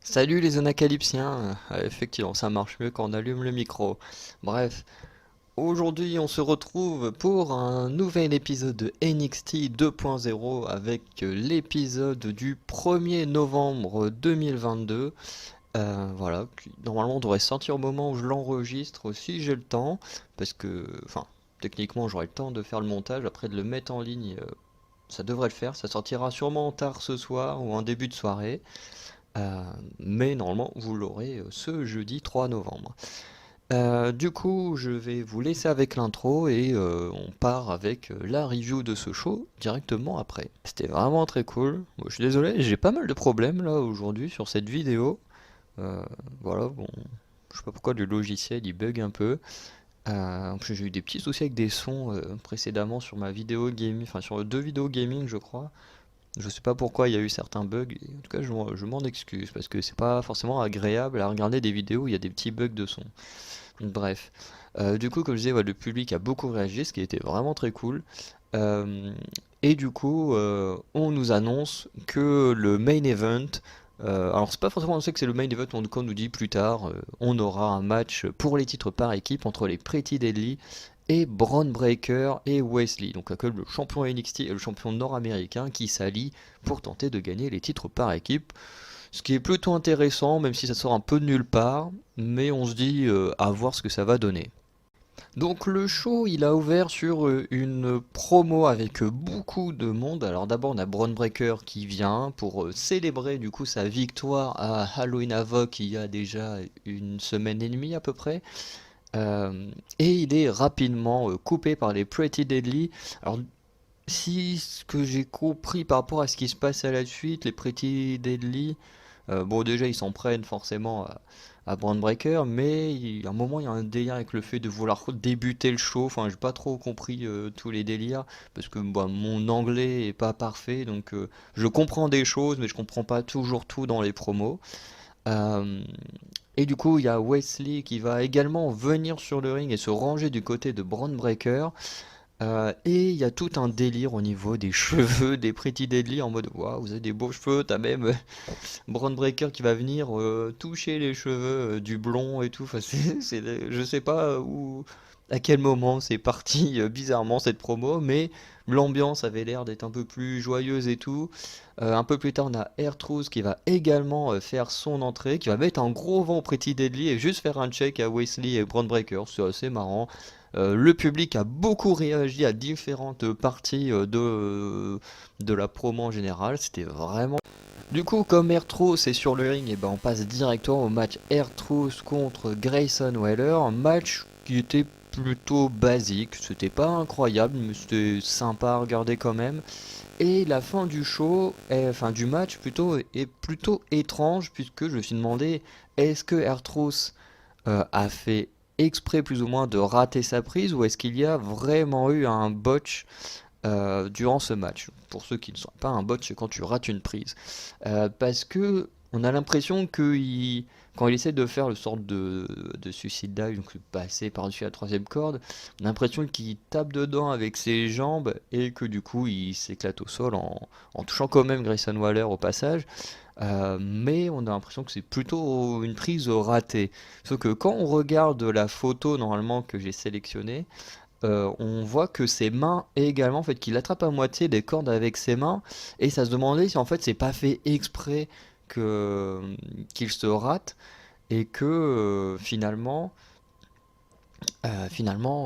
Salut les anacalypsiens. Effectivement, ça marche mieux quand on allume le micro. Bref, aujourd'hui on se retrouve pour un nouvel épisode de NXT 2.0 avec l'épisode du 1er novembre 2022. Voilà, qui normalement devrait sortir au moment où je l'enregistre si j'ai le temps, parce que, enfin, techniquement j'aurai le temps de faire le montage, après de le mettre en ligne, ça devrait le faire, ça sortira sûrement tard ce soir ou en début de soirée. Euh, mais normalement, vous l'aurez ce jeudi 3 novembre. Du coup, je vais vous laisser avec l'intro et on part avec la review de ce show directement après. C'était vraiment très cool. Bon, je suis désolé, j'ai pas mal de problèmes là aujourd'hui sur cette vidéo. Euh, voilà, bon, je sais pas pourquoi le logiciel il bug un peu. En plus, j'ai eu des petits soucis avec des sons précédemment sur ma vidéo gaming, enfin sur deux vidéos gaming, je crois. Je sais pas pourquoi il y a eu certains bugs, et en tout cas je m'en excuse parce que c'est pas forcément agréable à regarder des vidéos où il y a des petits bugs de son. Donc, bref. Du coup, comme je disais, ouais, le public a beaucoup réagi, ce qui était vraiment très cool. Euh, et du coup, on nous annonce que le main event, alors c'est pas forcément on sait que c'est le main event, on nous dit plus tard, on aura un match pour les titres par équipe entre les Pretty Deadly et Braun Breaker et Wesley. Donc le champion NXT et le champion nord-américain qui s'allient pour tenter de gagner les titres par équipe. Ce qui est plutôt intéressant, même si ça sort un peu de nulle part, mais on se dit à voir ce que ça va donner. Donc le show, il a ouvert sur une promo avec beaucoup de monde. Alors d'abord on a Braun Breaker qui vient pour célébrer du coup sa victoire à Halloween Havoc il y a déjà une semaine et demie à peu près. Et il est rapidement coupé par les Pretty Deadly. Alors si ce que j'ai compris par rapport à ce qui se passe à la suite, les Pretty Deadly, bon, déjà, ils s'en prennent forcément à Brand Breaker, mais à un moment, il y a un délire avec le fait de vouloir débuter le show. Enfin, j'ai pas trop compris tous les délires, parce que bah, mon anglais est pas parfait, donc je comprends des choses, mais je comprends pas toujours tout dans les promos. Euh, et du coup, il y a Wesley qui va également venir sur le ring et se ranger du côté de Brand Breaker. Et il y a tout un délire au niveau des cheveux des Pretty Deadly en mode waouh, vous avez des beaux cheveux, t'as même Braun Breaker qui va venir toucher les cheveux du blond et tout. Enfin, je sais pas où, à quel moment c'est parti bizarrement cette promo, mais l'ambiance avait l'air d'être un peu plus joyeuse et tout. Un peu plus tard, on a R-Truth qui va également faire son entrée, qui va mettre un gros vent au Pretty Deadly et juste faire un check à Wesley et Braun Breaker. C'est assez marrant. Le public a beaucoup réagi à différentes parties de la promo en général. C'était vraiment du coup, comme R-Truth est sur le ring, et ben on passe directement au match R-Truth contre Grayson Waller, un match qui était plutôt basique, c'était pas incroyable, mais c'était sympa à regarder quand même. Et la fin du show, enfin du match plutôt, est plutôt étrange puisque je me suis demandé est-ce que R-Truth a fait exprès plus ou moins de rater sa prise ou est-ce qu'il y a vraiment eu un botch durant ce match. Pour ceux qui ne sont pas un bot, c'est quand tu rates une prise. Parce que on a l'impression quand il essaie de faire le sort de suicide dive, donc passer par-dessus la troisième corde, on a l'impression qu'il tape dedans avec ses jambes et que du coup il s'éclate au sol en touchant quand même Grayson Waller au passage. Mais on a l'impression que c'est plutôt une prise ratée. Sauf que quand on regarde la photo normalement que j'ai sélectionnée, on voit que ses mains également, en fait, qu'il attrape à moitié des cordes avec ses mains, et ça se demandait si en fait c'est pas fait exprès que qu'il se rate et que finalement,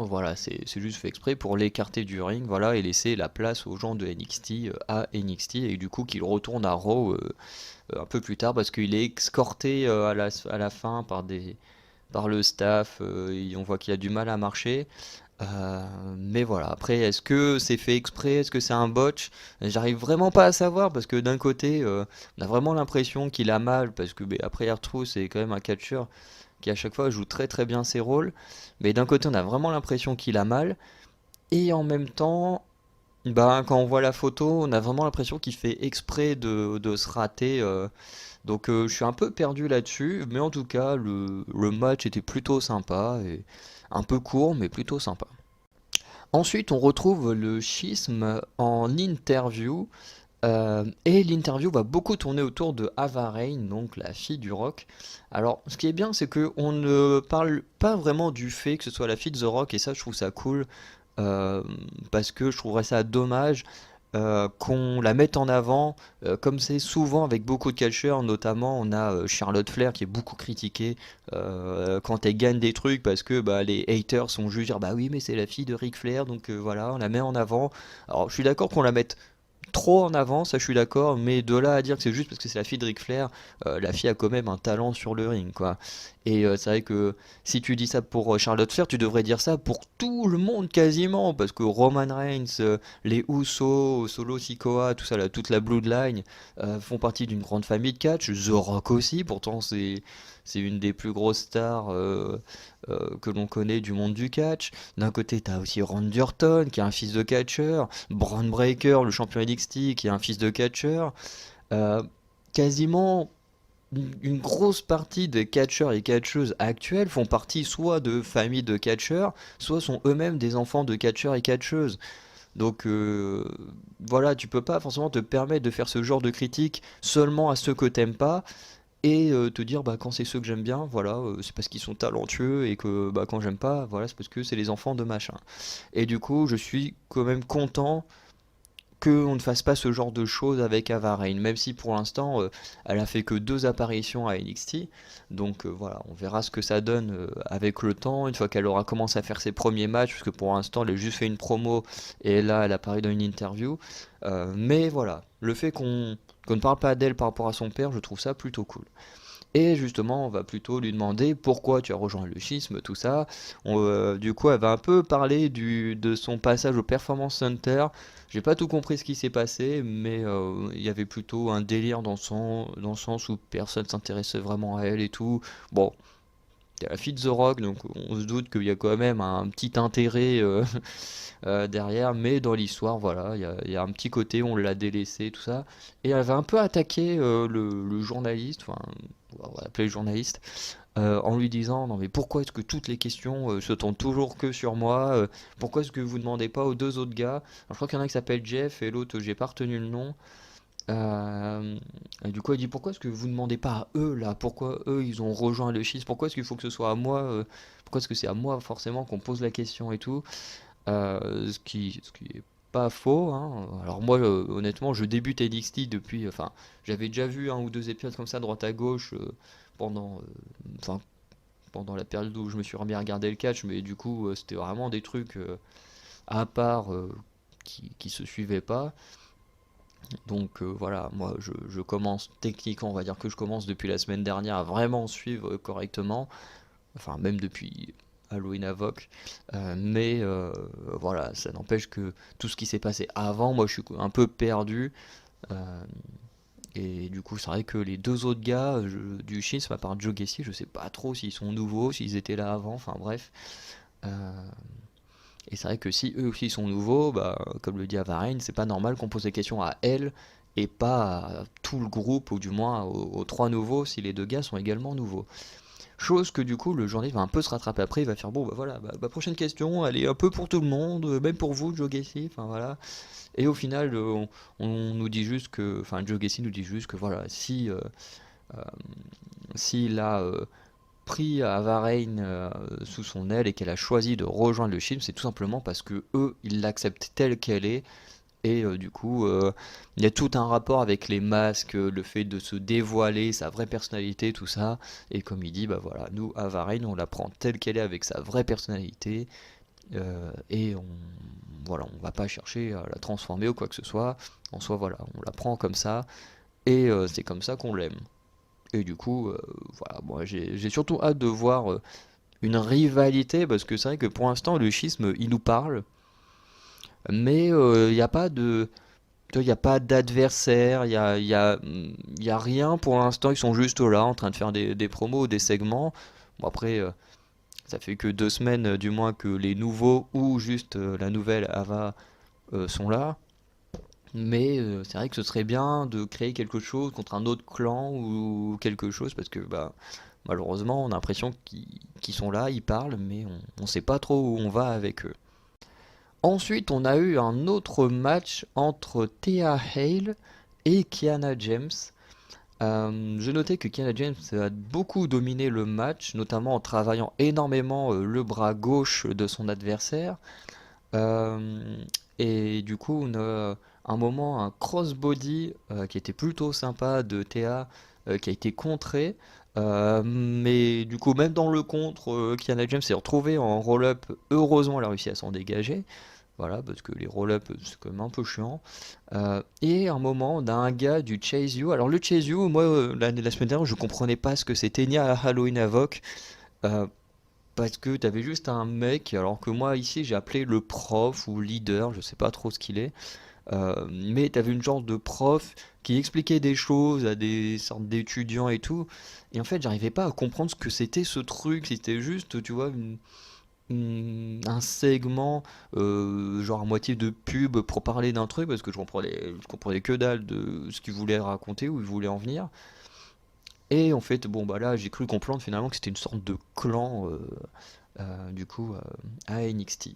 voilà, c'est juste fait exprès pour l'écarter du ring, voilà, et laisser la place aux gens de NXT à NXT et du coup qu'il retourne à Raw un peu plus tard parce qu'il est escorté à la fin par le staff, et on voit qu'il a du mal à marcher. Mais voilà, après, est-ce que c'est fait exprès? Est-ce que c'est un botch? J'arrive vraiment pas à savoir parce que d'un côté, on a vraiment l'impression qu'il a mal parce que après R-Truth, c'est quand même un catcheur qui à chaque fois joue très très bien ses rôles. Mais d'un côté, on a vraiment l'impression qu'il a mal et en même temps, quand on voit la photo, on a vraiment l'impression qu'il fait exprès de se rater. Donc je suis un peu perdu là-dessus, mais en tout cas, le match était plutôt sympa et un peu court, mais plutôt sympa. Ensuite, on retrouve le schisme en interview. Et l'interview va beaucoup tourner autour de Ava Rain, donc la fille du rock. Alors, ce qui est bien, c'est que on ne parle pas vraiment du fait que ce soit la fille de The Rock, et ça, je trouve ça cool, euh, parce que je trouverais ça dommage qu'on la mette en avant, comme c'est souvent avec beaucoup de catcheurs, notamment on a Charlotte Flair qui est beaucoup critiquée quand elle gagne des trucs parce que bah, les haters sont juste dire bah oui mais c'est la fille de Ric Flair donc voilà on la met en avant. Alors je suis d'accord qu'on la mette trop en avant, ça je suis d'accord, mais de là à dire que c'est juste parce que c'est la fille de Ric Flair, la fille a quand même un talent sur le ring, quoi. Et c'est vrai que si tu dis ça pour Charlotte Flair, tu devrais dire ça pour tout le monde quasiment, parce que Roman Reigns, les Usos, Solo Sikoa, tout ça, là, toute la Bloodline font partie d'une grande famille de catch. The Rock aussi, pourtant c'est une des plus grosses stars que l'on connaît du monde du catch. D'un côté, t'as aussi Randy Orton, qui est un fils de catcheur, Braun Breaker, le champion NXT, qui est un fils de catcheur. Euh, Quasiment une grosse partie des catcheurs et catcheuses actuels font partie soit de familles de catcheurs, soit sont eux-mêmes des enfants de catcheurs et catcheuses. Donc voilà, tu peux pas forcément te permettre de faire ce genre de critique seulement à ceux que t'aimes pas et te dire bah quand c'est ceux que j'aime bien, voilà, c'est parce qu'ils sont talentueux et que bah quand j'aime pas, voilà, c'est parce que c'est les enfants de machin. Et du coup, je suis quand même content qu'on ne fasse pas ce genre de choses avec Ava Rain, même si pour l'instant elle a fait que 2 apparitions à NXT, donc voilà, on verra ce que ça donne avec le temps, une fois qu'elle aura commencé à faire ses premiers matchs, parce que pour l'instant elle a juste fait une promo et là elle apparaît dans une interview. Mais voilà, le fait qu'on ne parle pas d'elle par rapport à son père, je trouve ça plutôt cool. Et justement, on va plutôt lui demander pourquoi tu as rejoint le schisme, tout ça. Du coup, elle va un peu parler de son passage au Performance Center. J'ai pas tout compris ce qui s'est passé, mais il y avait plutôt un délire dans le sens où personne s'intéressait vraiment à elle et tout. Bon, c'est la fille de The Rock, donc on se doute qu'il y a quand même un petit intérêt derrière, mais dans l'histoire, voilà, il y a un petit côté, on l'a délaissé, tout ça. Et elle va un peu attaquer le journaliste, enfin, on va l'appeler le journaliste, en lui disant, non mais pourquoi est-ce que toutes les questions se tournent toujours que sur moi pourquoi est-ce que vous demandez pas aux 2 autres gars? Alors, je crois qu'il y en a qui s'appelle Jeff et l'autre, j'ai pas retenu le nom. Euh, et du coup, il dit pourquoi est-ce que vous demandez pas à eux là? Pourquoi eux ils ont rejoint le schiste? Pourquoi est-ce qu'il faut que ce soit à moi? Pourquoi est-ce que c'est à moi forcément qu'on pose la question et tout? Ce qui est pas faux, hein. Alors moi, honnêtement, je débute NXT depuis, enfin, j'avais déjà vu 1 ou 2 épisodes comme ça droite à gauche pendant, enfin, pendant la période où je me suis remis à regarder le catch, mais du coup, c'était vraiment des trucs à part qui se suivaient pas. Donc voilà, moi je commence techniquement, on va dire que je commence depuis la semaine dernière à vraiment suivre correctement, enfin même depuis Halloween Havoc, mais voilà, ça n'empêche que tout ce qui s'est passé avant, moi je suis un peu perdu, euh, et du coup c'est vrai que les 2 autres gars du Shin, à part Joe Gacy, je sais pas trop s'ils sont nouveaux, s'ils étaient là avant, enfin bref. Euh, et c'est vrai que si eux aussi sont nouveaux, bah, comme le dit Avarine, c'est pas normal qu'on pose des questions à elle et pas à tout le groupe, ou du moins aux 3 nouveaux si les 2 gars sont également nouveaux. Chose que du coup le journaliste va un peu se rattraper après, il va faire bon bah voilà, bah, prochaine question, elle est un peu pour tout le monde, même pour vous Joe Gacy, enfin voilà. Et au final on nous dit juste que, enfin Joe Gacy nous dit juste que voilà, si euh, s'il a pris Avarain sous son aile et qu'elle a choisi de rejoindre le film, c'est tout simplement parce que eux, ils l'acceptent telle qu'elle est. Et du coup, il y a tout un rapport avec les masques, le fait de se dévoiler, sa vraie personnalité, tout ça. Et comme il dit, bah voilà, nous, Avarain, on la prend telle qu'elle est avec sa vraie personnalité. Et voilà, on va pas chercher à la transformer ou quoi que ce soit. En soi, voilà, on la prend comme ça. Et c'est comme ça qu'on l'aime. Et du coup, voilà, moi j'ai surtout hâte de voir une rivalité, parce que c'est vrai que pour l'instant, le schisme, il nous parle, mais il n'y a pas de. Il n'y a pas d'adversaire, il y a rien pour l'instant, ils sont juste là en train de faire des promos, des segments. Bon, après, ça fait que 2 semaines du moins que les nouveaux ou juste la nouvelle Ava sont là. Mais c'est vrai que ce serait bien de créer quelque chose contre un autre clan ou quelque chose, parce que bah, malheureusement, on a l'impression qu'ils sont là, ils parlent, mais on sait pas trop où on va avec eux. Ensuite, on a eu un autre match entre Thea Hale et Kiana James. Je notais que Kiana James a beaucoup dominé le match, notamment en travaillant énormément le bras gauche de son adversaire. Euh, et du coup, on a un moment, un crossbody qui était plutôt sympa de Théa, qui a été contré. Mais du coup, même dans le contre, Kiana James s'est retrouvé en roll-up. Heureusement, elle a réussi à s'en dégager. Voilà, parce que les roll-up, c'est quand même un peu chiant. Et un moment, on a un gars du Chase You. Alors, le Chase You, moi, la semaine dernière, je comprenais pas ce que c'était, ni à Halloween Havoc. Euh, Parce que t'avais juste un mec, alors que moi ici j'ai appelé le prof ou leader, je sais pas trop ce qu'il est, mais t'avais une genre de prof qui expliquait des choses à des sortes d'étudiants et tout, et en fait j'arrivais pas à comprendre ce que c'était ce truc, si c'était juste, tu vois, un segment, genre à moitié de pub pour parler d'un truc, parce que je comprenais que dalle de ce qu'il voulait raconter, où il voulait en venir. Et en fait, bon bah là j'ai cru comprendre finalement que c'était une sorte de clan du coup à NXT.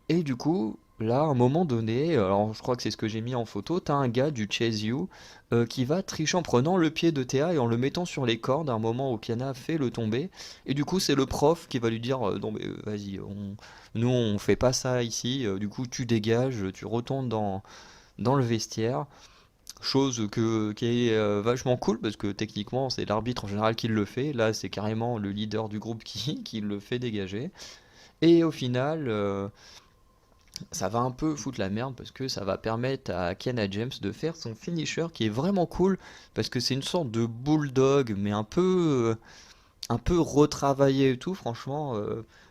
Et du coup, là, à un moment donné, alors je crois que c'est ce que j'ai mis en photo, t'as un gars du Chase You qui va tricher en prenant le pied de Théa et en le mettant sur les cordes à un moment où Kiana fait le tomber. Et du coup, c'est le prof qui va lui dire non mais vas-y, nous on fait pas ça ici, du coup tu dégages, tu retournes dans le vestiaire. Chose qui est vachement cool parce que techniquement c'est l'arbitre en général qui le fait. Là c'est carrément le leader du groupe qui le fait dégager. Et au final, ça va un peu foutre la merde parce que ça va permettre à Kiana James de faire son finisher qui est vraiment cool parce que c'est une sorte de bulldog mais un peu retravaillé et tout. Franchement,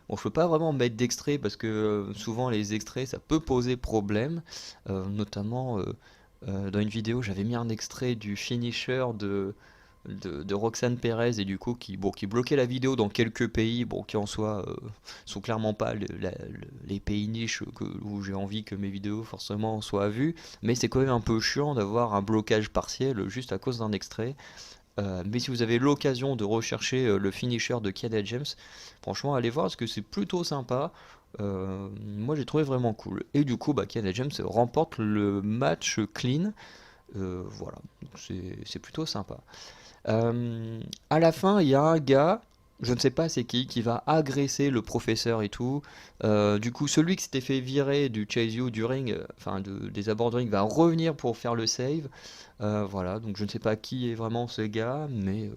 bon, je peux pas vraiment mettre d'extrait parce que souvent les extraits ça peut poser problème. Notamment dans une vidéo, j'avais mis un extrait du finisher de Roxane Perez et du coup qui bloquait la vidéo dans quelques pays, bon, qui en soi sont clairement pas les pays niches où j'ai envie que mes vidéos forcément soient vues, mais c'est quand même un peu chiant d'avoir un blocage partiel juste à cause d'un extrait. Mais si vous avez l'occasion de rechercher le finisher de Kiana James, franchement allez voir parce que c'est plutôt sympa. Moi j'ai trouvé vraiment cool. Et du coup, bah, Kiana James remporte le match clean. Voilà, donc c'est plutôt sympa. À la fin, il y a un gars, je ne sais pas c'est qui va agresser le professeur et tout. Du coup, celui qui s'était fait virer du Chase You du ring, enfin des abords de ring, va revenir pour faire le save. Voilà, donc je ne sais pas qui est vraiment ce gars, mais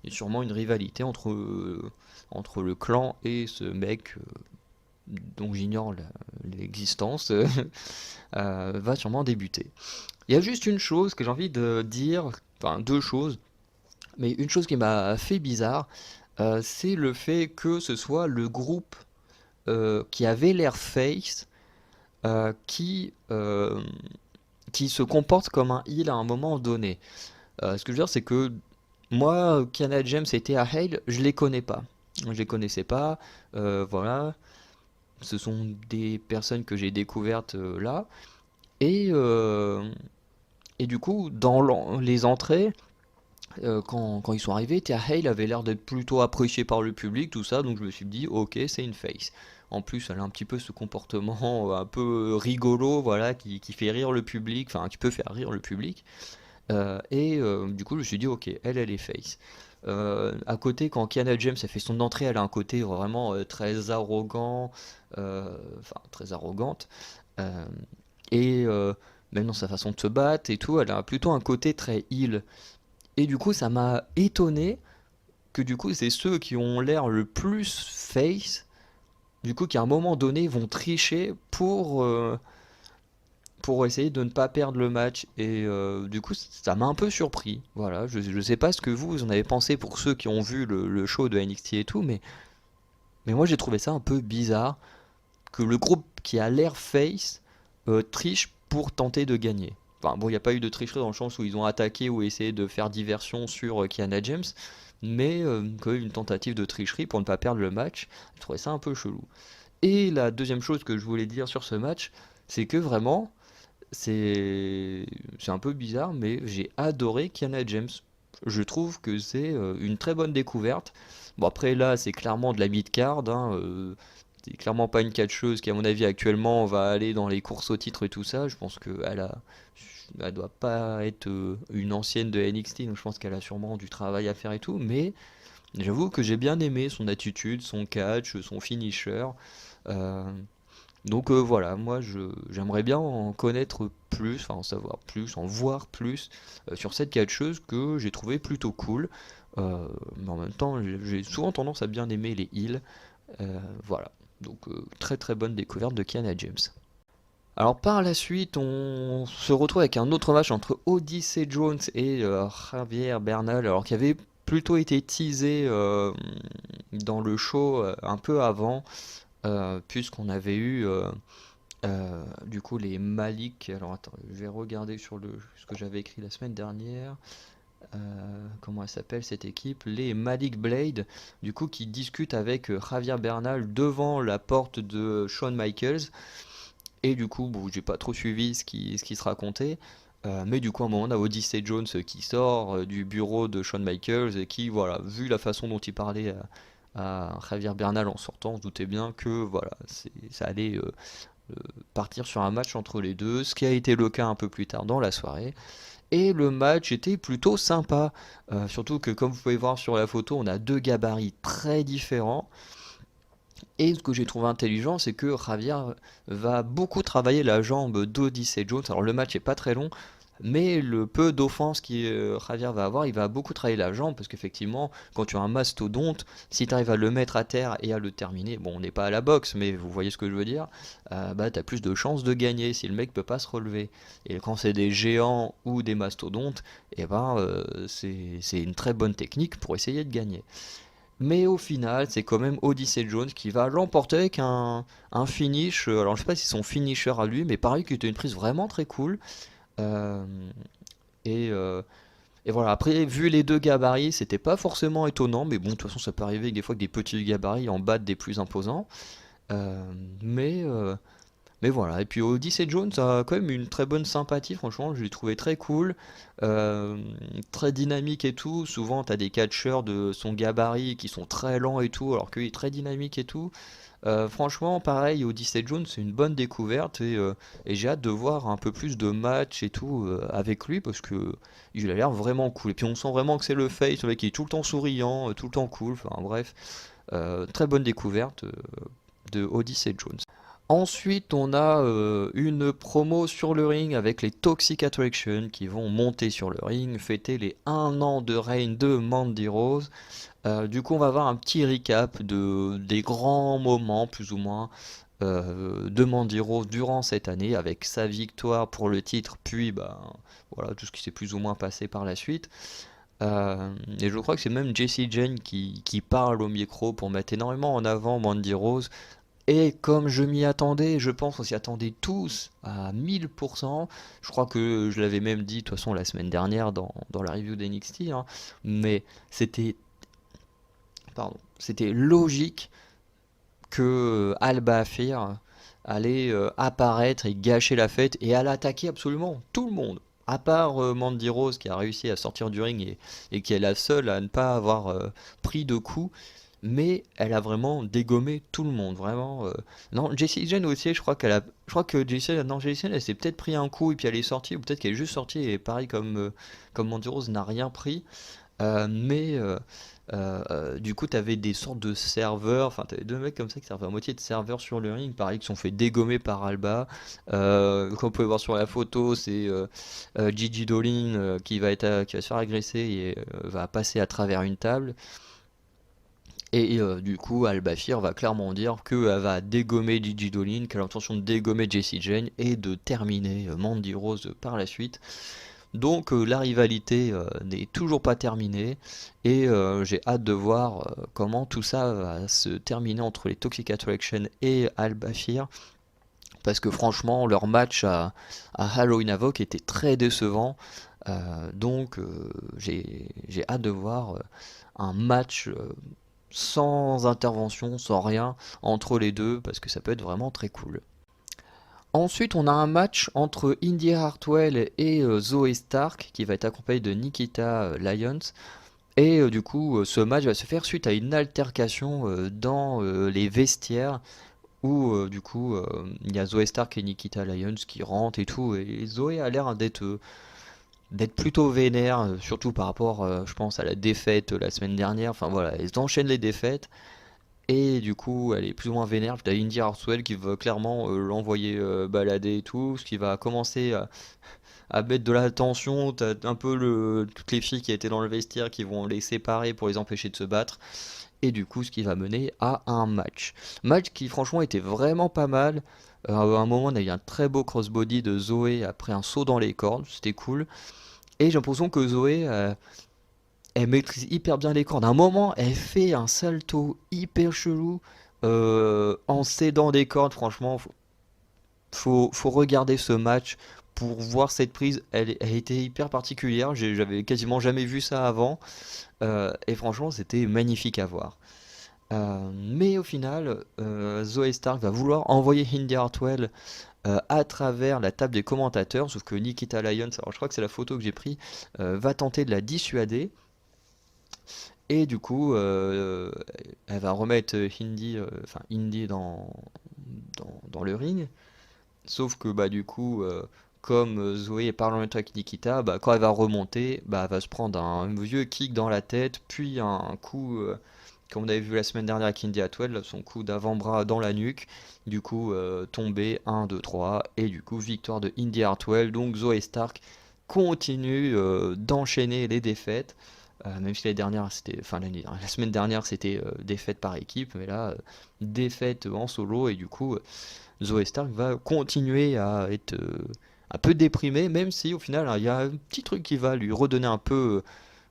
il y a sûrement une rivalité entre le clan et ce mec dont j'ignore l'existence, va sûrement débuter. Il y a juste une chose que j'ai envie de dire, enfin deux choses. Mais une chose qui m'a fait bizarre, c'est le fait que ce soit le groupe qui avait l'air face qui se comporte comme un heel à un moment donné. Ce que je veux dire, c'est que moi, Kiana James et à Hale, je les connais pas. Je les connaissais pas. Voilà. Ce sont des personnes que j'ai découvertes là. Et, euh, et du coup, dans les entrées, quand ils sont arrivés, Thea Hale avait l'air d'être plutôt appréciée par le public, tout ça, donc je me suis dit, ok, c'est une face. En plus, elle a un petit peu ce comportement un peu rigolo, voilà, qui fait rire le public, enfin, qui peut faire rire le public. Du coup, je me suis dit, ok, elle est face. À côté, quand Kiana James a fait son entrée, elle a un côté vraiment très arrogant, enfin, très arrogante. Euh, et même dans sa façon de se battre et tout, elle a plutôt un côté très heel. Et du coup, ça m'a étonné que du coup, c'est ceux qui ont l'air le plus face, du coup, qui à un moment donné vont tricher pour essayer de ne pas perdre le match. Et du coup, ça m'a un peu surpris. Voilà, je sais pas ce que vous en avez pensé pour ceux qui ont vu le show de NXT et tout, mais moi j'ai trouvé ça un peu bizarre que le groupe qui a l'air face triche pour tenter de gagner. Enfin, bon, il n'y a pas eu de tricherie dans le sens où ils ont attaqué ou essayé de faire diversion sur Kiana James, mais quand même une tentative de tricherie pour ne pas perdre le match. Je trouvais ça un peu chelou. Et la deuxième chose que je voulais dire sur ce match, c'est que vraiment, c'est un peu bizarre, mais j'ai adoré Kiana James. Je trouve que c'est une très bonne découverte. Bon, après là, c'est clairement de la mid-card, hein, c'est clairement pas une catcheuse qui, à mon avis, actuellement va aller dans les courses au titre et tout ça. Je pense qu'elle a. elle doit pas être une ancienne de NXT, donc je pense qu'elle a sûrement du travail à faire et tout, mais j'avoue que j'ai bien aimé son attitude, son catch, son finisher. Euh, donc voilà, moi j'aimerais bien en connaître plus, enfin en savoir plus, en voir plus sur cette catcheuse que j'ai trouvé plutôt cool. Mais en même temps, j'ai souvent tendance à bien aimer les heels. Voilà, donc très très bonne découverte de Kiana James. Alors par la suite, on se retrouve avec un autre match entre Odyssey Jones et Javier Bernal, alors qui avait plutôt été teasé dans le show un peu avant, puisqu'on avait eu du coup les Malik. Alors attends, je vais regarder sur ce que j'avais écrit la semaine dernière. Comment elle s'appelle cette équipe? Les Malik Blade, du coup qui discutent avec Javier Bernal devant la porte de Shawn Michaels. Et du coup, bon, j'ai pas trop suivi ce qui se racontait. Mais du coup, à un moment, on a Odyssey Jones qui sort du bureau de Shawn Michaels et qui, voilà, vu la façon dont il parlait à Javier Bernal en sortant, on se doutait bien que voilà, ça allait partir sur un match entre les deux, ce qui a été le cas un peu plus tard dans la soirée. Et le match était plutôt sympa, surtout que comme vous pouvez voir sur la photo, on a deux gabarits très différents. Et ce que j'ai trouvé intelligent, c'est que Javier va beaucoup travailler la jambe d'Odyssey Jones. Alors le match est pas très long, mais le peu d'offense que Javier va avoir, il va beaucoup travailler la jambe, parce qu'effectivement, quand tu as un mastodonte, si tu arrives à le mettre à terre et à le terminer, bon, on n'est pas à la boxe, mais vous voyez ce que je veux dire, bah, tu as plus de chances de gagner si le mec peut pas se relever. Et quand c'est des géants ou des mastodontes, et ben, c'est une très bonne technique pour essayer de gagner. Mais au final, c'est quand même Odyssey Jones qui va l'emporter avec un finish. Alors, je sais pas si c'est son finisher à lui, mais pareil, qui était une prise vraiment très cool. Euh, et, euh, et voilà, après, vu les deux gabarits, c'était pas forcément étonnant, mais bon, de toute façon, ça peut arriver que des fois que des petits gabarits en battent des plus imposants. Euh, mais, euh, mais voilà, et puis Odyssey Jones a quand même une très bonne sympathie, franchement, je l'ai trouvé très cool, euh, très dynamique et tout. Souvent, t'as des catcheurs de son gabarit qui sont très lents et tout, alors qu'il est très dynamique et tout. Franchement, pareil, Odyssey Jones, c'est une bonne découverte et j'ai hâte de voir un peu plus de matchs et tout avec lui parce que il a l'air vraiment cool. Et puis on sent vraiment que c'est le face, le mec qui est tout le temps souriant, tout le temps cool, enfin bref, très bonne découverte de Odyssey Jones. Ensuite, on a une promo sur le ring avec les Toxic Attraction qui vont monter sur le ring, fêter les 1 an de règne de Mandy Rose. Du coup, on va avoir un petit recap des grands moments, plus ou moins, de Mandy Rose durant cette année, avec sa victoire pour le titre, puis bah, voilà, tout ce qui s'est plus ou moins passé par la suite. Et je crois que c'est même Jessie Jane qui parle au micro pour mettre énormément en avant Mandy Rose. Et comme je m'y attendais, je pense qu'on s'y attendait tous à 1000%. Je crois que je l'avais même dit de toute façon la semaine dernière dans la review d'NXT, hein, mais c'était, pardon, c'était logique que Alba Fyre allait apparaître et gâcher la fête et allait attaquer absolument tout le monde. À part Mandy Rose qui a réussi à sortir du ring et qui est la seule à ne pas avoir pris de coups, mais elle a vraiment dégommé tout le monde, vraiment. Non, Jessie Jane aussi, je crois que Jessie Jane, elle s'est peut-être pris un coup et puis elle est sortie, ou peut-être qu'elle est juste sortie et pareil comme Mandy Rose n'a rien pris. Mais du coup, t'avais des sortes de serveurs, enfin, t'avais deux mecs comme ça qui servaient à moitié de serveurs sur le ring, pareil, qui sont fait dégommer par Alba. Comme vous pouvez voir sur la photo, c'est Gigi Dolin qui va se faire agresser et va passer à travers une table. Et du coup, Alba Fyre va clairement dire qu'elle va dégommer Gigi Dolin, qu'elle a l'intention de dégommer Jessie Jane et de terminer Mandy Rose par la suite. Donc la rivalité n'est toujours pas terminée et j'ai hâte de voir comment tout ça va se terminer entre les Toxic Attraction et Alba Fyre parce que franchement leur match à Halloween Havoc était très décevant. Donc j'ai hâte de voir un match sans intervention, sans rien entre les deux parce que ça peut être vraiment très cool. Ensuite, on a un match entre Indy Hartwell et Zoe Stark qui va être accompagné de Nikita Lyons. Et du coup, ce match va se faire suite à une altercation dans les vestiaires où du coup il y a Zoé Stark et Nikita Lyons qui rentrent et tout, et Zoé a l'air d'être plutôt vénère, surtout par rapport, je pense, à la défaite la semaine dernière. Enfin voilà, elle enchaîne les défaites. Et du coup, elle est plus ou moins vénère. T'as Indy Hartwell qui veut clairement l'envoyer balader et tout, ce qui va commencer à mettre de la tension. T'as un peu toutes les filles qui étaient dans le vestiaire qui vont les séparer pour les empêcher de se battre. Et du coup, ce qui va mener à un match. Match qui, franchement, était vraiment pas mal. À un moment, on a eu un très beau crossbody de Zoé après un saut dans les cordes. C'était cool. Et j'ai l'impression que Zoé, elle maîtrise hyper bien les cordes. À un moment, elle fait un salto hyper chelou en cédant des cordes. Franchement, faut regarder ce match pour voir cette prise. Elle était hyper particulière. J'avais quasiment jamais vu ça avant. Et franchement, c'était magnifique à voir. Mais au final, Zoe Stark va vouloir envoyer Indy Hartwell à travers la table des commentateurs, sauf que Nikita Lyons, alors je crois que c'est la photo que j'ai prise, va tenter de la dissuader. Et du coup, elle va remettre Indy dans le ring. Sauf que bah du coup, comme Zoé est parlementaire avec Nikita, bah, quand elle va remonter, bah, elle va se prendre un vieux kick dans la tête, puis un coup, comme on avait vu la semaine dernière avec Indy Atwell, son coup d'avant-bras dans la nuque. Du coup, tombé 1, 2, 3. Et du coup, victoire de Indy Hartwell. Donc Zoé Stark continue d'enchaîner les défaites. Même si la semaine dernière c'était défaite par équipe, mais là défaite en solo et du coup Zoe Stark va continuer à être un peu déprimée, même si au final il y a un petit truc qui va lui redonner un peu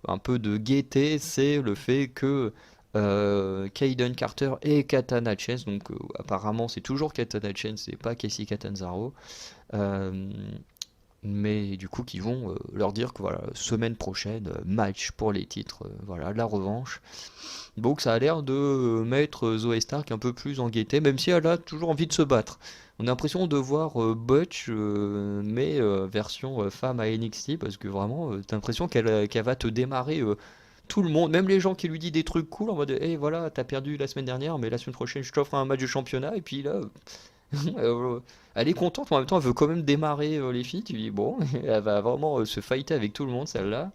de gaieté, c'est le fait que Kaden Carter et Katana Chance, donc apparemment c'est toujours Katana Chance, c'est pas Casey Catanzaro, euh, mais du coup qui vont leur dire que voilà, semaine prochaine, match pour les titres, voilà, la revanche. Donc ça a l'air de mettre Zoe Stark un peu plus en gaieté, même si elle a toujours envie de se battre. On a l'impression de voir Butch, mais version femme à NXT, parce que vraiment, t'as l'impression qu'elle va te démarrer tout le monde, même les gens qui lui disent des trucs cool, en mode, hey voilà, t'as perdu la semaine dernière, mais la semaine prochaine je t'offre un match de championnat, et puis là, euh, elle est contente, mais en même temps elle veut quand même démarrer les filles, tu dis, bon, elle va vraiment se fighter avec tout le monde, celle-là.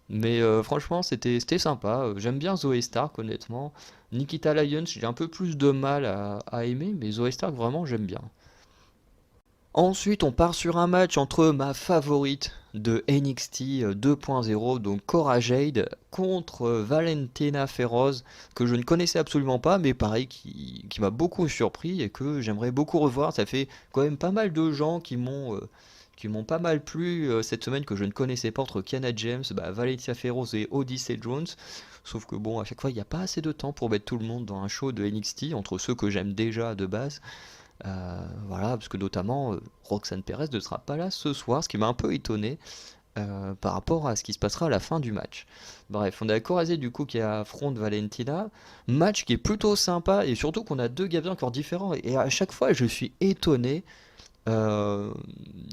Mais franchement, c'était sympa. J'aime bien Zoé Stark, honnêtement. Nikita Lyons, j'ai un peu plus de mal à aimer, mais Zoé Stark, vraiment, j'aime bien. Ensuite, on part sur un match entre ma favorite de NXT 2.0, donc Cora Jade, contre Valentina Feroz, que je ne connaissais absolument pas, mais pareil, qui m'a beaucoup surpris et que j'aimerais beaucoup revoir. Ça fait quand même pas mal de gens qui m'ont pas mal plu cette semaine que je ne connaissais pas entre Kiana James, bah, Valentina Feroz et Odyssey Jones. Sauf que bon, à chaque fois, il n'y a pas assez de temps pour mettre tout le monde dans un show de NXT, entre ceux que j'aime déjà de base. Voilà, parce que notamment Roxane Perez ne sera pas là ce soir, ce qui m'a un peu étonné par rapport à ce qui se passera à la fin du match. Bref, on a Corazé du coup qui affronte Valentina, match qui est plutôt sympa et surtout qu'on a deux gabarits encore différents et à chaque fois je suis étonné euh,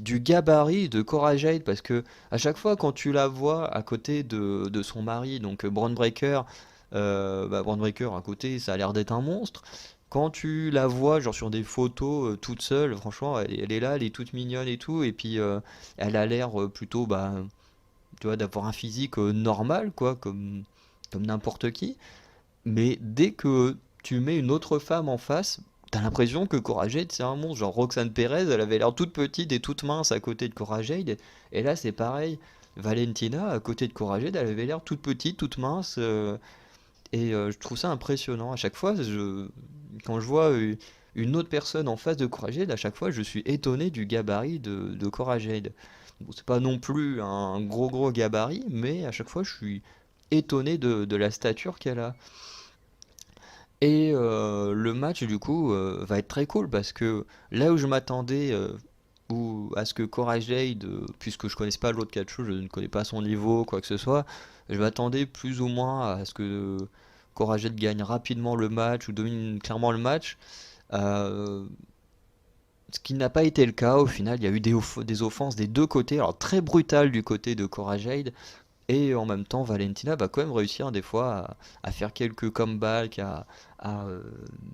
du gabarit de Cora Jade parce que à chaque fois quand tu la vois à côté de son mari, donc Braun Breaker, Braun Breaker à côté, ça a l'air d'être un monstre. Quand tu la vois genre sur des photos toute seule, franchement, elle est là, elle est toute mignonne et tout, et puis elle a l'air plutôt, bah, tu vois, d'avoir un physique normal, quoi, comme n'importe qui. Mais dès que tu mets une autre femme en face, t'as l'impression que Cora Jade c'est un monstre. Genre Roxane Perez, elle avait l'air toute petite et toute mince à côté de Cora Jade. Et là c'est pareil. Valentina, à côté de Cora Jade, elle avait l'air toute petite, toute mince. Et je trouve ça impressionnant. À chaque fois, quand je vois une autre personne en face de Cora Jade, à chaque fois je suis étonné du gabarit de Cora Jade. Bon, c'est pas non plus un gros gros gabarit, mais à chaque fois je suis étonné de la stature qu'elle a. Et le match, du coup, va être très cool parce que là où je m'attendais à ce que Cora Jade, puisque je connais pas l'autre catcheuse, je ne connais pas son niveau, quoi que ce soit, je m'attendais plus ou moins à ce que Cora Jade gagne rapidement le match ou domine clairement le match. Euh, Ce qui n'a pas été le cas. Au final, il y a eu des offenses des deux côtés, alors très brutales du côté de Cora Jade, Et en même temps, Valentina va quand même réussir des fois à faire quelques comebacks, à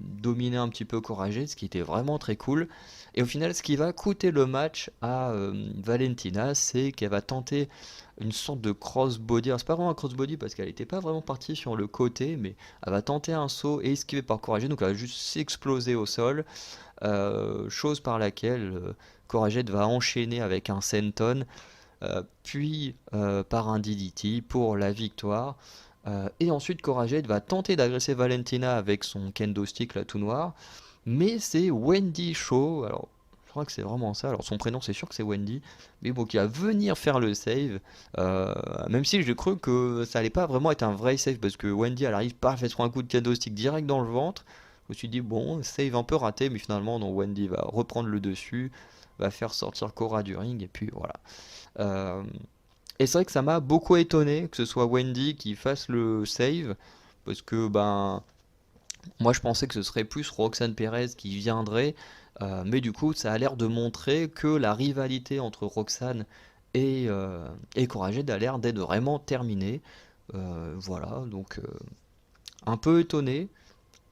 dominer un petit peu Coraget, ce qui était vraiment très cool. Et au final, ce qui va coûter le match à Valentina, c'est qu'elle va tenter une sorte de crossbody. Alors, c'est pas vraiment un crossbody parce qu'elle n'était pas vraiment partie sur le côté, mais elle va tenter un saut et esquiver par Coraget, donc elle va juste s'exploser au sol. Chose par laquelle Coraget va enchaîner avec un senton puis par un DDT pour la victoire. Et ensuite, Corajet va tenter d'agresser Valentina avec son kendo stick là tout noir, mais c'est Wendy Shaw, alors je crois que c'est vraiment ça, alors son prénom c'est sûr que c'est Wendy, mais bon, qui va venir faire le save, euh, même si j'ai cru que ça allait pas vraiment être un vrai save, parce que Wendy elle arrive pas, elle fait un coup de kendo stick direct dans le ventre, je me suis dit bon, save un peu raté, mais finalement non, Wendy va reprendre le dessus, va faire sortir Cora du ring, et puis voilà. Euh, et c'est vrai que ça m'a beaucoup étonné que ce soit Wendy qui fasse le save, parce que ben moi je pensais que ce serait plus Roxane Perez qui viendrait, mais du coup ça a l'air de montrer que la rivalité entre Roxane et Cora Jade a l'air d'être vraiment terminée. Voilà, donc un peu étonné,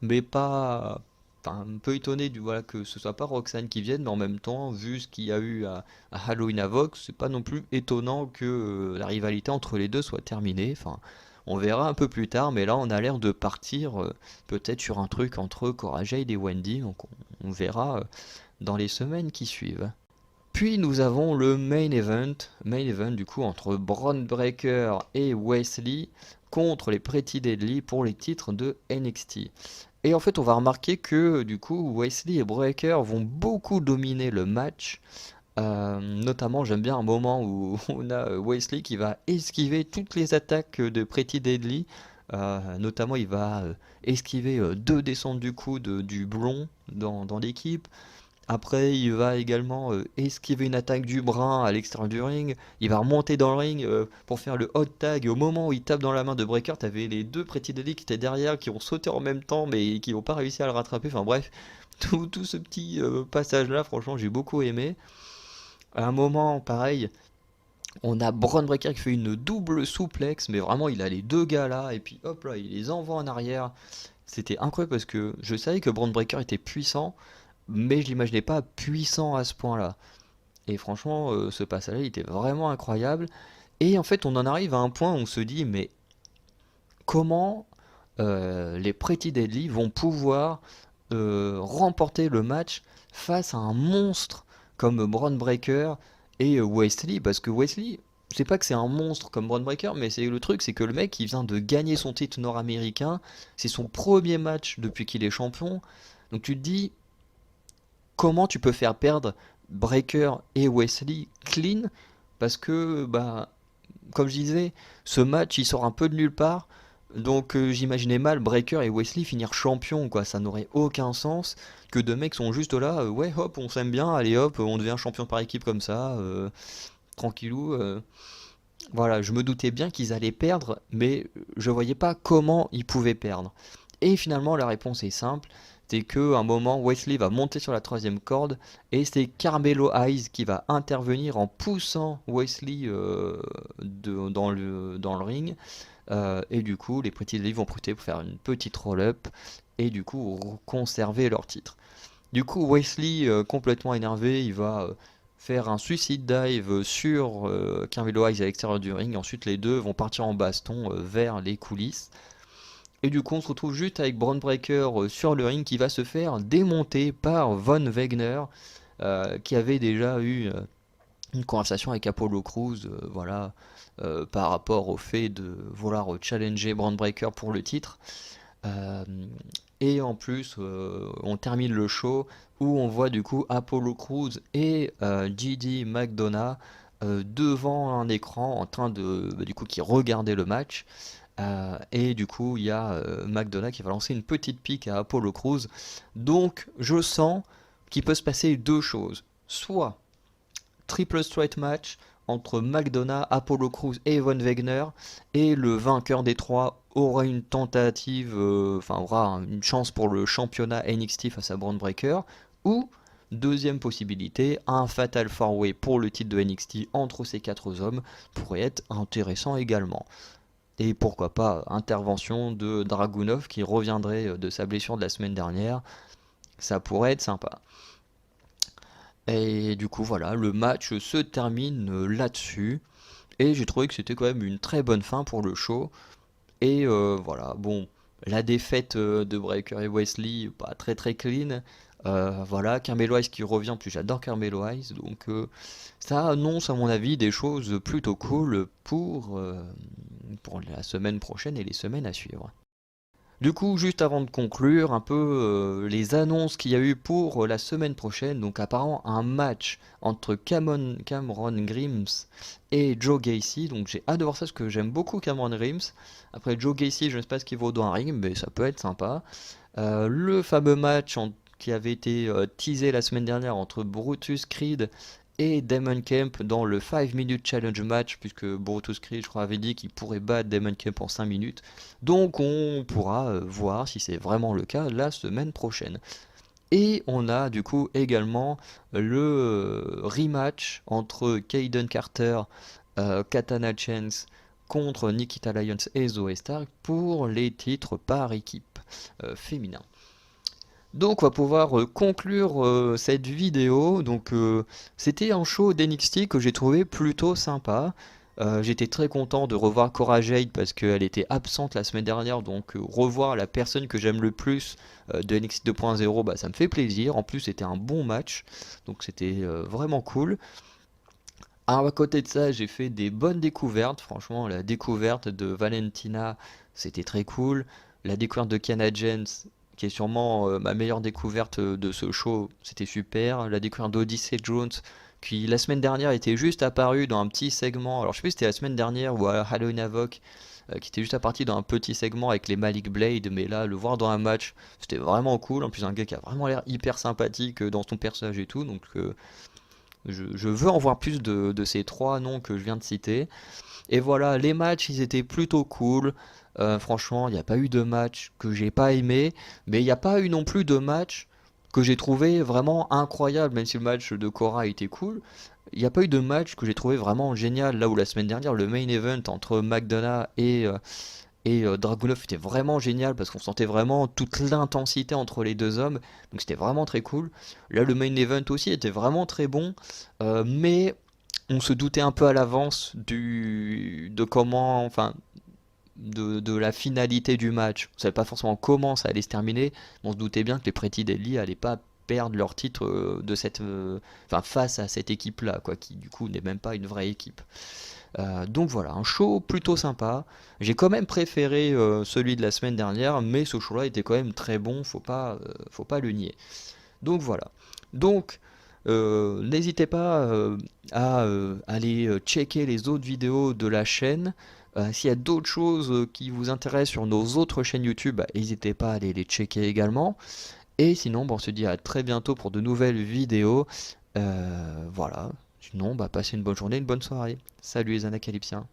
mais pas. Enfin, un peu étonné voilà, que ce soit pas Roxane qui vienne, mais en même temps, vu ce qu'il y a eu à Halloween Havoc, c'est pas non plus étonnant que la rivalité entre les deux soit terminée. Enfin, on verra un peu plus tard, mais là on a l'air de partir peut-être sur un truc entre Cora Jade et Wendy, donc on verra dans les semaines qui suivent. Puis nous avons le main event du coup entre Bron Breakker et Wesley contre les Pretty Deadly pour les titres de NXT. Et en fait, on va remarquer que du coup, Wesley et Breakker vont beaucoup dominer le match. Notamment, j'aime bien un moment où on a Wesley qui va esquiver toutes les attaques de Pretty Deadly. Notamment, il va esquiver deux descentes du coude du blond dans l'équipe. Après, il va également esquiver une attaque du brun à l'extérieur du ring. Il va remonter dans le ring pour faire le hot tag. Et au moment où il tape dans la main de Breaker, t'avais les deux Pretty Deadly qui étaient derrière, qui ont sauté en même temps, mais qui n'ont pas réussi à le rattraper. Enfin bref, tout ce petit passage-là, franchement, j'ai beaucoup aimé. À un moment, pareil, on a Braun Breaker qui fait une double souplex, mais vraiment, il a les deux gars là, et puis hop là, il les envoie en arrière. C'était incroyable parce que je savais que Braun Breaker était puissant, mais je l'imaginais pas puissant à ce point-là. Et franchement, ce passage-là, il était vraiment incroyable. Et en fait, on en arrive à un point où on se dit, mais comment les Pretty Deadly vont pouvoir remporter le match face à un monstre comme Braun Breaker et Wesley? Parce que Wesley, c'est pas que c'est un monstre comme Braun Breaker, mais c'est le truc, c'est que le mec, il vient de gagner son titre nord-américain. C'est son premier match depuis qu'il est champion. Donc tu te dis, comment tu peux faire perdre Breaker et Wesley clean parce que bah comme je disais, ce match il sort un peu de nulle part. Donc j'imaginais mal Breaker et Wesley finir champion quoi, ça n'aurait aucun sens que deux mecs sont juste là, ouais hop on s'aime bien, allez hop on devient champion par équipe comme ça, tranquillou. Voilà, je me doutais bien qu'ils allaient perdre, mais je voyais pas comment ils pouvaient perdre. Et finalement, la réponse est simple, c'est que un moment, Wesley va monter sur la troisième corde, et c'est Carmelo Hayes qui va intervenir en poussant Wesley dans le ring. Et du coup, les Pretty Deadly vont profiter pour faire une petite roll-up, et du coup, conserver leur titre. Du coup, Wesley, complètement énervé, il va faire un suicide dive sur Carmelo Hayes à l'extérieur du ring. Ensuite, les deux vont partir en baston vers les coulisses. Et du coup, on se retrouve juste avec Braun Breaker sur le ring qui va se faire démonter par Von Wagner, qui avait déjà eu une conversation avec Apollo Crews, voilà, par rapport au fait de vouloir challenger Braun Breaker pour le titre. Euh, et en plus, on termine le show où on voit du coup Apollo Crews et Gigi McDonough devant un écran en train de du coup qui regardait le match. Et du coup, il y a McDonough qui va lancer une petite pique à Apollo Crews. Donc, je sens qu'il peut se passer deux choses. Soit triple straight match entre McDonough, Apollo Crews et Von Wagner, et le vainqueur des trois aura une tentative, enfin aura une chance pour le championnat NXT face à Braun Breaker, ou deuxième possibilité, un Fatal 4-Way pour le titre de NXT entre ces 4 hommes pourrait être intéressant également. Et pourquoi pas, intervention de Dragunov qui reviendrait de sa blessure de la semaine dernière, ça pourrait être sympa. Et du coup voilà, le match se termine là-dessus, et j'ai trouvé que c'était quand même une très bonne fin pour le show. Et voilà, bon, la défaite de Breakker et Wesley, pas très très clean. Voilà, Carmelo Hayes qui revient, en plus j'adore Carmelo Hayes, donc ça annonce à mon avis des choses plutôt cool pour la semaine prochaine et les semaines à suivre. Du coup, juste avant de conclure, un peu les annonces qu'il y a eu pour la semaine prochaine. Donc apparemment un match entre Cameron Grimes et Joe Gacy. Donc j'ai hâte de voir ça parce que j'aime beaucoup Cameron Grimes. Après Joe Gacy, je ne sais pas ce qu'il vaut dans un ring, mais ça peut être sympa. Le fameux match qui avait été teasé la semaine dernière entre Brutus Creed et Damon Kemp dans le 5 Minute Challenge match, puisque Brutus Creed, je crois, avait dit qu'il pourrait battre Damon Kemp en 5 minutes. Donc on pourra voir si c'est vraiment le cas la semaine prochaine. Et on a du coup également le rematch entre Kaden Carter, Katana Chance contre Nikita Lyons et Zoe Stark pour les titres par équipe féminin. Donc on va pouvoir conclure cette vidéo. Donc c'était un show d'NXT que j'ai trouvé plutôt sympa. J'étais très content de revoir Cora Jade parce qu'elle était absente la semaine dernière, donc revoir la personne que j'aime le plus de NXT 2.0, bah, ça me fait plaisir. En plus c'était un bon match, donc c'était vraiment cool. À côté de ça, j'ai fait des bonnes découvertes. Franchement, la découverte de Valentina, c'était très cool. La découverte de Kiana James, qui est sûrement ma meilleure découverte de ce show, c'était super. La découverte d'Odyssey Jones, qui la semaine dernière était juste apparu dans un petit segment. Alors je sais plus si c'était la semaine dernière ou à Halloween Havoc, qui était juste apparu dans un petit segment avec les Malik Blade, mais là, le voir dans un match, c'était vraiment cool. En plus, un gars qui a vraiment l'air hyper sympathique dans son personnage et tout, donc je veux en voir plus de ces 3 noms que je viens de citer. Et voilà, les matchs, ils étaient plutôt cool. Franchement, il n'y a pas eu de match que j'ai pas aimé, mais il n'y a pas eu non plus de match que j'ai trouvé vraiment incroyable, même si le match de Cora était cool. Il n'y a pas eu de match que j'ai trouvé vraiment génial, là où la semaine dernière, le main event entre McDonough et Dragunov était vraiment génial parce qu'on sentait vraiment toute l'intensité entre les deux hommes. Donc c'était vraiment très cool. Là, le main event aussi était vraiment très bon. Mais on se doutait un peu à l'avance de comment, enfin, de la finalité du match. On savait pas forcément comment ça allait se terminer. Mais on se doutait bien que les Pretty Deadly allaient pas perdre leur titre enfin, face à cette équipe-là, quoi, qui du coup n'est même pas une vraie équipe. Donc voilà, un show plutôt sympa. J'ai quand même préféré celui de la semaine dernière, mais ce show-là était quand même très bon, faut pas le nier. Donc voilà. Donc n'hésitez pas à aller checker les autres vidéos de la chaîne. S'il y a d'autres choses qui vous intéressent sur nos autres chaînes YouTube, bah, n'hésitez pas à aller les checker également. Et sinon, bon, on se dit à très bientôt pour de nouvelles vidéos. Voilà. Sinon, bah, passez une bonne journée, une bonne soirée. Salut les Anacalypsiens.